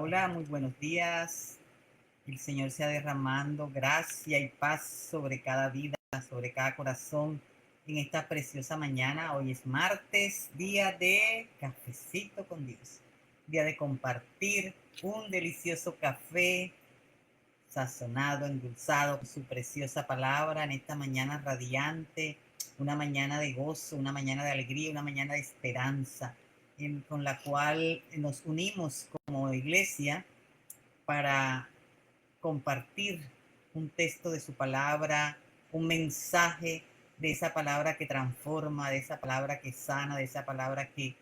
Hola, muy buenos días. El Señor sea derramando gracia y paz sobre cada vida, sobre cada corazón en esta preciosa mañana. Hoy es martes, día de cafecito con Dios, día de compartir un delicioso café sazonado, endulzado con su preciosa palabra en esta mañana radiante, una mañana de gozo, una mañana de alegría, una mañana de esperanza, con la cual nos unimos como iglesia para compartir un texto de su palabra, un mensaje de esa palabra que transforma, de esa palabra que sana, de esa palabra que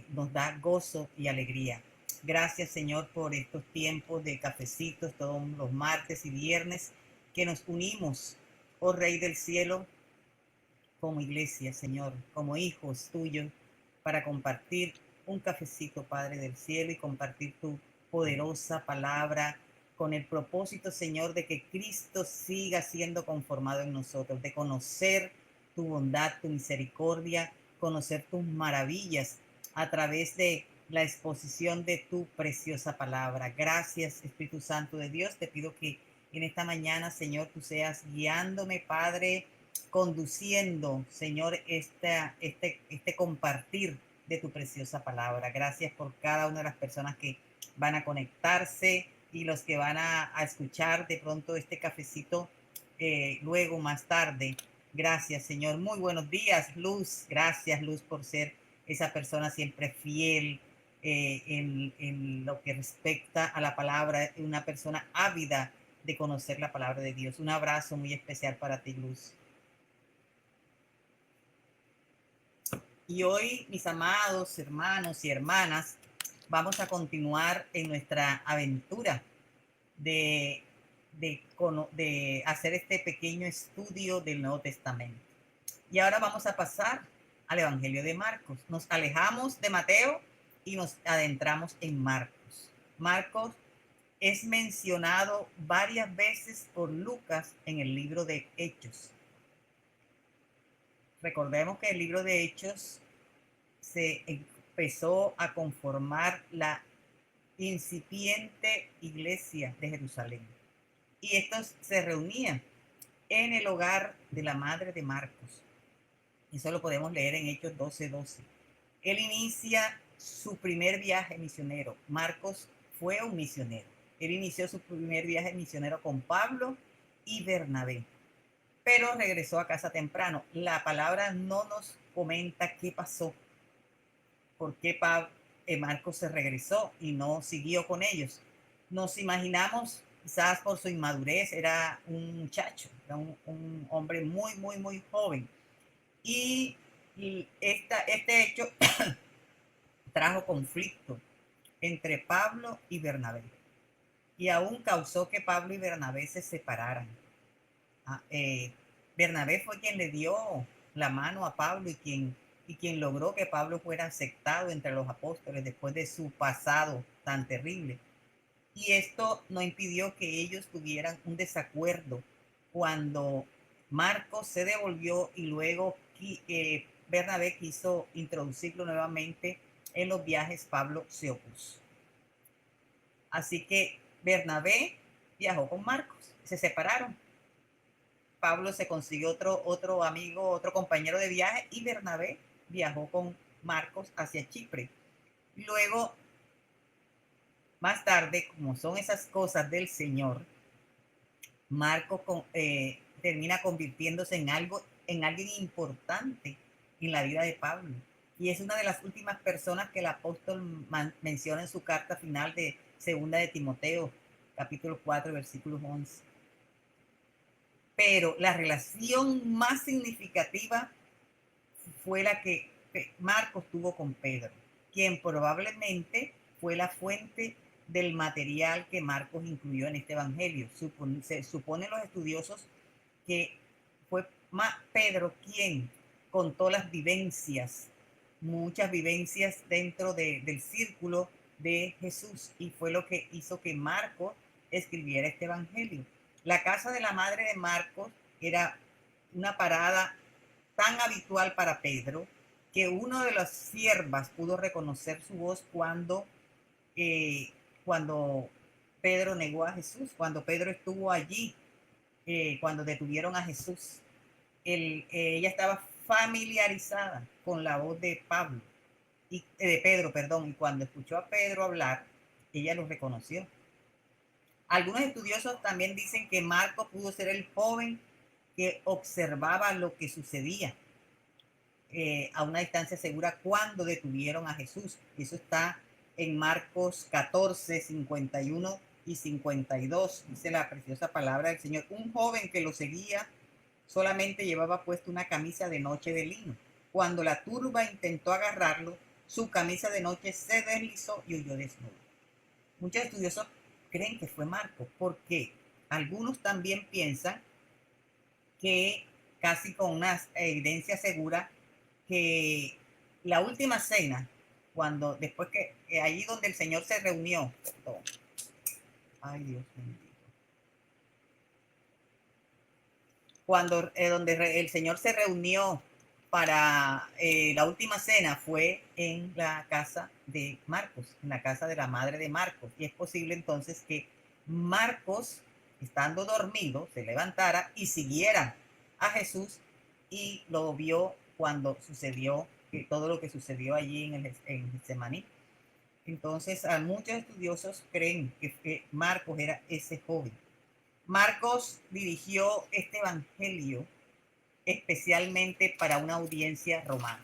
nos da gozo y alegría. Gracias, Señor, por estos tiempos de cafecitos todos los martes y viernes que nos unimos, oh Rey del Cielo, como iglesia, Señor, como hijos tuyos, para compartir un cafecito, Padre del Cielo, y compartir tu poderosa palabra con el propósito, Señor, de que Cristo siga siendo conformado en nosotros, de conocer tu bondad, tu misericordia, conocer tus maravillas a través de la exposición de tu preciosa palabra. Gracias, Espíritu Santo de Dios. Te pido que en esta mañana, Señor, tú seas guiándome, Padre, conduciendo, Señor, este compartir de tu preciosa palabra. Gracias por cada una de las personas que van a conectarse y los que van a escuchar de pronto este cafecito luego, más tarde. Gracias, Señor. Muy buenos días, Luz. Gracias, Luz, por ser esa persona siempre fiel en lo que respecta a la palabra, una persona ávida de conocer la palabra de Dios. Un abrazo muy especial para ti, Luz. Y hoy, mis amados hermanos y hermanas, vamos a continuar en nuestra aventura de, de hacer este pequeño estudio del Nuevo Testamento. Y ahora vamos a pasar al Evangelio de Marcos. Nos alejamos de Mateo y nos adentramos en Marcos. Marcos es mencionado varias veces por Lucas en el libro de Hechos. Recordemos que el libro de Hechos se empezó a conformar la incipiente iglesia de Jerusalén. Y estos se reunían en el hogar de la madre de Marcos. Eso lo podemos leer en Hechos 12:12. Él inicia su primer viaje misionero. Marcos fue un misionero. Él inició su primer viaje misionero con Pablo y Bernabé, pero regresó a casa temprano. La palabra no nos comenta qué pasó, por qué Marcos se regresó y no siguió con ellos. Nos imaginamos, quizás por su inmadurez, era un muchacho, era un hombre muy joven. Y este hecho trajo conflicto entre Pablo y Bernabé. Y aún causó que Pablo y Bernabé se separaran. Bernabé fue quien le dio la mano a Pablo y quien logró que Pablo fuera aceptado entre los apóstoles después de su pasado tan terrible. Y esto no impidió que ellos tuvieran un desacuerdo cuando Marcos se devolvió y luego Bernabé quiso introducirlo nuevamente en los viajes. Pablo se opuso. Así que Bernabé viajó con Marcos, se separaron. Pablo se consiguió otro amigo, otro compañero de viaje, y Bernabé viajó con Marcos hacia Chipre. Luego, más tarde, como son esas cosas del Señor, Marcos termina convirtiéndose en alguien importante en la vida de Pablo. Y es una de las últimas personas que el apóstol menciona en su carta final de segunda de Timoteo, capítulo 4, versículos 11. Pero la relación más significativa fue la que Marcos tuvo con Pedro, quien probablemente fue la fuente del material que Marcos incluyó en este evangelio. Se suponen los estudiosos que fue Pedro quien contó las vivencias, muchas vivencias dentro del círculo de Jesús, y fue lo que hizo que Marcos escribiera este evangelio. La casa de la madre de Marcos era una parada tan habitual para Pedro que uno de las siervas pudo reconocer su voz cuando cuando Pedro negó a Jesús, cuando Pedro estuvo allí, cuando detuvieron a Jesús. Ella estaba familiarizada con la voz de Pablo y de Pedro, perdón, y cuando escuchó a Pedro hablar, ella lo reconoció. Algunos estudiosos también dicen que Marcos pudo ser el joven que observaba lo que sucedía a una distancia segura cuando detuvieron a Jesús. Eso está en Marcos 14, 51 y 52. Dice la preciosa palabra del Señor. Un joven que lo seguía solamente llevaba puesto una camisa de noche de lino. Cuando la turba intentó agarrarlo, su camisa de noche se deslizó y huyó desnudo. Muchos estudiosos creen que fue Marcos, porque algunos también piensan que, casi con una evidencia segura, que la última cena, cuando después que allí donde el Señor se reunió, perdón, ay Dios bendito, cuando donde el Señor se reunió para la última cena fue en la casa de Marcos, en la casa de la madre de Marcos. Y es posible entonces que Marcos, estando dormido, se levantara y siguiera a Jesús y lo vio cuando sucedió todo lo que sucedió allí en Getsemaní. Entonces, a muchos estudiosos creen que Marcos era ese joven. Marcos dirigió este evangelio especialmente para una audiencia romana,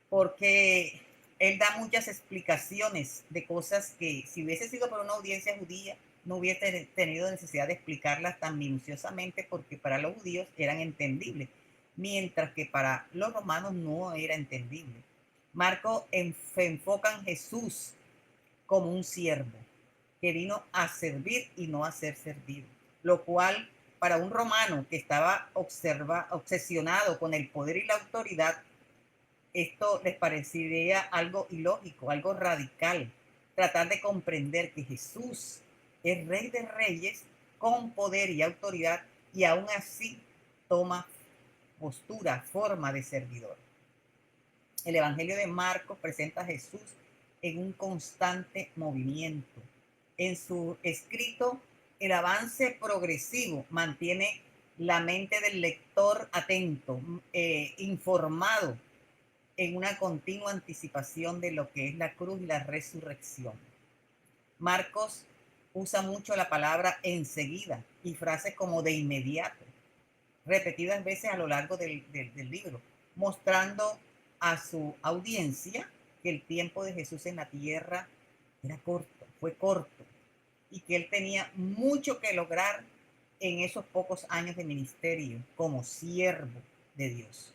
porque él da muchas explicaciones de cosas que si hubiese sido para una audiencia judía no hubiese tenido necesidad de explicarlas tan minuciosamente, porque para los judíos eran entendibles, mientras que para los romanos no era entendible. Marco enfoca en Jesús como un siervo que vino a servir y no a ser servido, lo cual para un romano que estaba obsesionado con el poder y la autoridad, esto les parecería algo ilógico, algo radical. Tratar de comprender que Jesús es Rey de Reyes con poder y autoridad y aún así toma postura, forma de servidor. El Evangelio de Marcos presenta a Jesús en un constante movimiento. En su escrito, el avance progresivo mantiene la mente del lector atento, informado, en una continua anticipación de lo que es la cruz y la resurrección. Marcos usa mucho la palabra enseguida y frases como de inmediato, repetidas veces a lo largo del libro, mostrando a su audiencia que el tiempo de Jesús en la tierra era corto, fue corto, y que él tenía mucho que lograr en esos pocos años de ministerio como siervo de Dios.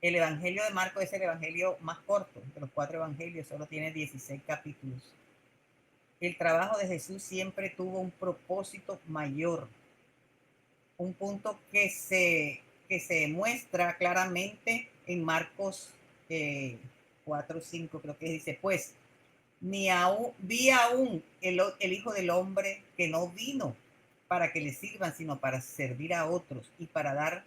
El Evangelio de Marcos es el evangelio más corto de los 4 evangelios, solo tiene 16 capítulos. El trabajo de Jesús siempre tuvo un propósito mayor, un punto que se muestra claramente en Marcos 4, 5, creo que dice, pues, ni aún vi aún el Hijo del Hombre, que no vino para que le sirvan, sino para servir a otros y para dar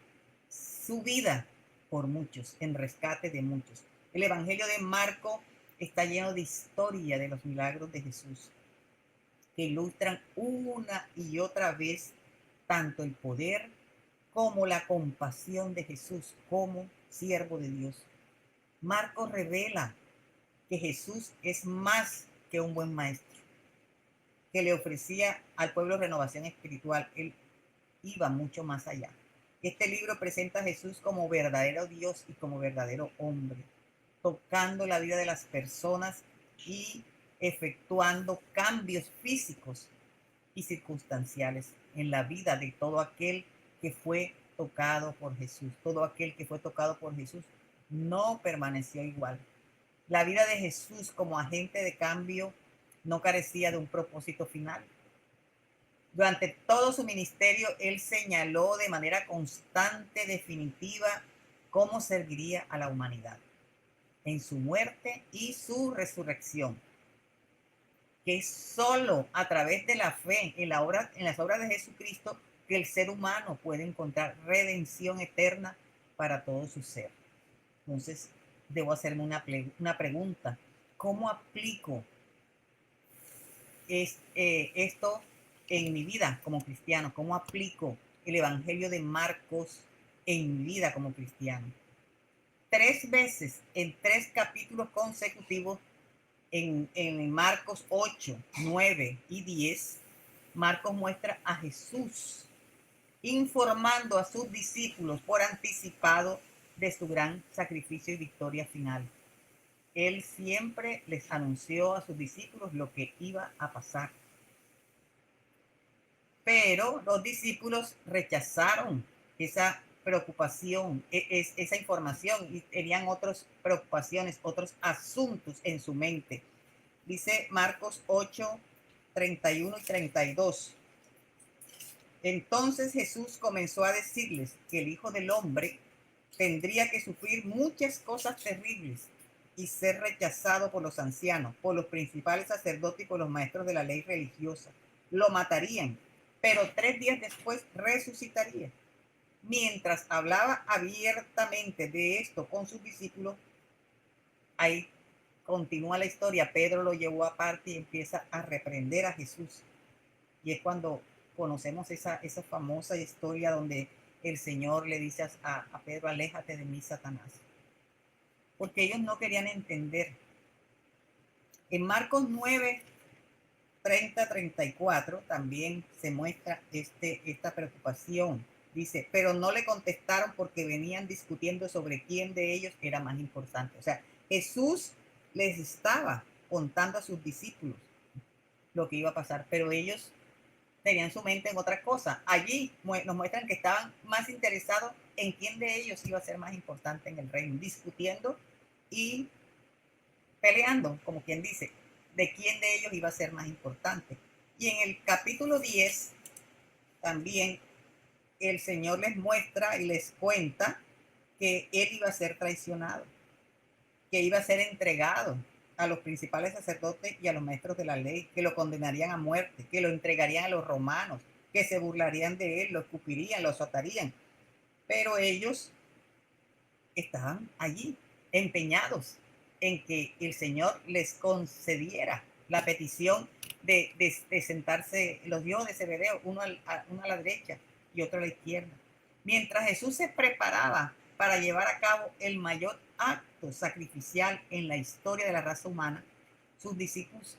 su vida por muchos, en rescate de muchos. El Evangelio de Marco está lleno de historia de los milagros de Jesús, que ilustran una y otra vez tanto el poder como la compasión de Jesús como siervo de Dios. Marcos revela que Jesús es más que un buen maestro, que le ofrecía al pueblo renovación espiritual. Él iba mucho más allá. Este libro presenta a Jesús como verdadero Dios y como verdadero hombre, tocando la vida de las personas y efectuando cambios físicos y circunstanciales en la vida de todo aquel que fue tocado por Jesús. Todo aquel que fue tocado por Jesús no permaneció igual. La vida de Jesús como agente de cambio no carecía de un propósito final. Durante todo su ministerio, él señaló de manera constante, definitiva, cómo serviría a la humanidad en su muerte y su resurrección, que es solo a través de la fe en las obras de Jesucristo que el ser humano puede encontrar redención eterna para todo su ser. Entonces, debo hacerme una pregunta. ¿cómo aplico esto en mi vida como cristiano? ¿Cómo aplico el Evangelio de Marcos en mi vida como cristiano? 3 veces en 3 capítulos consecutivos en Marcos 8, 9 y 10, Marcos muestra a Jesús informando a sus discípulos por anticipado de su gran sacrificio y victoria final. Él siempre les anunció a sus discípulos lo que iba a pasar. Pero los discípulos rechazaron esa preocupación, esa información, y tenían otras preocupaciones, otros asuntos en su mente. Dice Marcos 8, 31 y 32. Entonces Jesús comenzó a decirles que el Hijo del Hombre tendría que sufrir muchas cosas terribles y ser rechazado por los ancianos, por los principales sacerdotes y por los maestros de la ley religiosa. Lo matarían, pero 3 días después resucitaría. Mientras hablaba abiertamente de esto con sus discípulos, ahí continúa la historia. Pedro lo llevó aparte y empieza a reprender a Jesús. Y es cuando conocemos esa famosa historia donde el Señor le dice a Pedro: aléjate de mí, Satanás. Porque ellos no querían entender. En Marcos 9, 30, 34 también se muestra esta preocupación. Dice, pero no le contestaron porque venían discutiendo sobre quién de ellos era más importante. O sea, Jesús les estaba contando a sus discípulos lo que iba a pasar, pero ellos tenían su mente en otra cosa. Allí nos muestran que estaban más interesados en quién de ellos iba a ser más importante en el reino, discutiendo y peleando, como quien dice, de quién de ellos iba a ser más importante. Y en el capítulo 10 también el Señor les muestra y les cuenta que Él iba a ser traicionado, que iba a ser entregado a los principales sacerdotes y a los maestros de la ley, que lo condenarían a muerte, que lo entregarían a los romanos, que se burlarían de él, lo escupirían, lo azotarían. Pero ellos estaban allí, empeñados en que el Señor les concediera la petición de sentarse, los hijos de Zebedeo, uno a la derecha y otro a la izquierda. Mientras Jesús se preparaba para llevar a cabo el mayor acto sacrificial en la historia de la raza humana, sus discípulos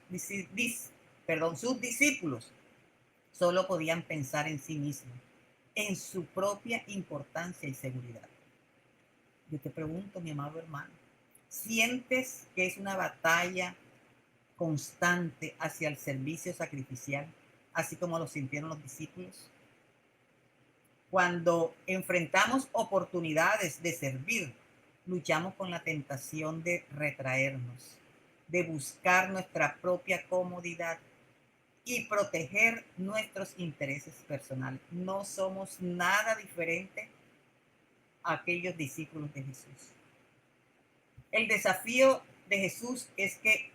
solo podían pensar en sí mismos, en su propia importancia y seguridad. Yo te pregunto, mi amado hermano, ¿sientes que es una batalla constante hacia el servicio sacrificial, así como lo sintieron los discípulos? Cuando enfrentamos oportunidades de servir, luchamos con la tentación de retraernos, de buscar nuestra propia comodidad y proteger nuestros intereses personales. No somos nada diferente a aquellos discípulos de Jesús. El desafío de Jesús es que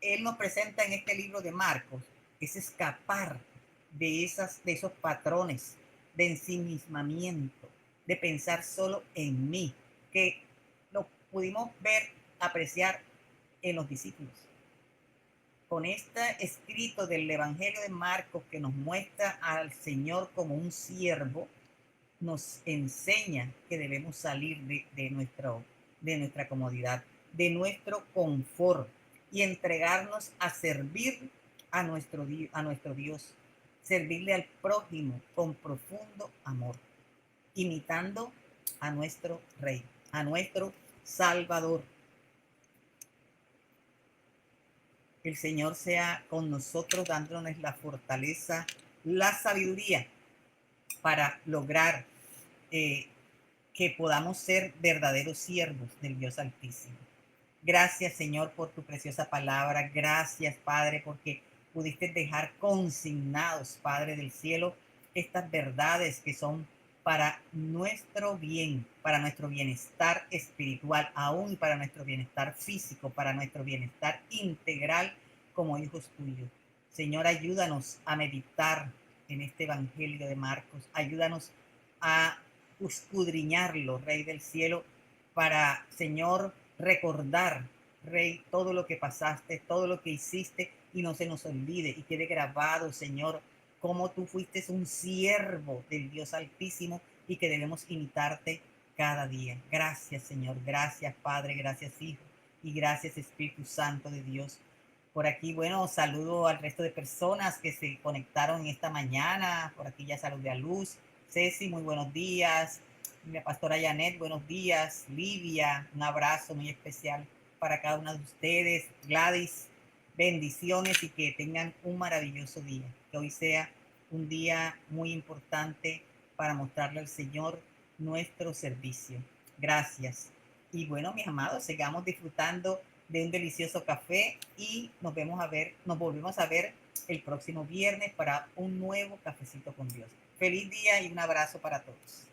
Él nos presenta en este libro de Marcos, es escapar de esos patrones de ensimismamiento, de pensar solo en mí, que lo pudimos ver, apreciar en los discípulos. Con este escrito del Evangelio de Marcos que nos muestra al Señor como un siervo, nos enseña que debemos salir de nuestra comodidad, de nuestro confort y entregarnos a servir a nuestro Dios, servirle al prójimo con profundo amor, imitando a nuestro Rey, a nuestro Salvador. El Señor sea con nosotros, dándonos la fortaleza, la sabiduría para lograr que podamos ser verdaderos siervos del Dios Altísimo. Gracias, Señor, por tu preciosa palabra. Gracias, Padre, porque pudiste dejar consignados, Padre del cielo, estas verdades que son para nuestro bien, para nuestro bienestar espiritual, aún para nuestro bienestar físico, para nuestro bienestar integral como hijos tuyos. Señor, ayúdanos a meditar en este Evangelio de Marcos. Ayúdanos a escudriñarlo, Rey del cielo, para, Señor, recordar Rey, todo lo que pasaste, todo lo que hiciste y no se nos olvide y quede grabado, Señor, como tú fuiste un siervo del Dios Altísimo y que debemos imitarte cada día. Gracias, Señor. Gracias, Padre. Gracias, Hijo. Y gracias, Espíritu Santo de Dios. Por aquí, bueno, saludo al resto de personas que se conectaron en esta mañana. Por aquí ya saludé a Luz. Ceci, muy buenos días. La pastora Janet, buenos días. Livia, un abrazo muy especial para cada una de ustedes. Gladys, bendiciones y que tengan un maravilloso día. Que hoy sea un día muy importante para mostrarle al Señor nuestro servicio. Gracias. Y bueno, mis amados, sigamos disfrutando de un delicioso café y nos volvemos a ver el próximo viernes para un nuevo cafecito con Dios. Feliz día y un abrazo para todos.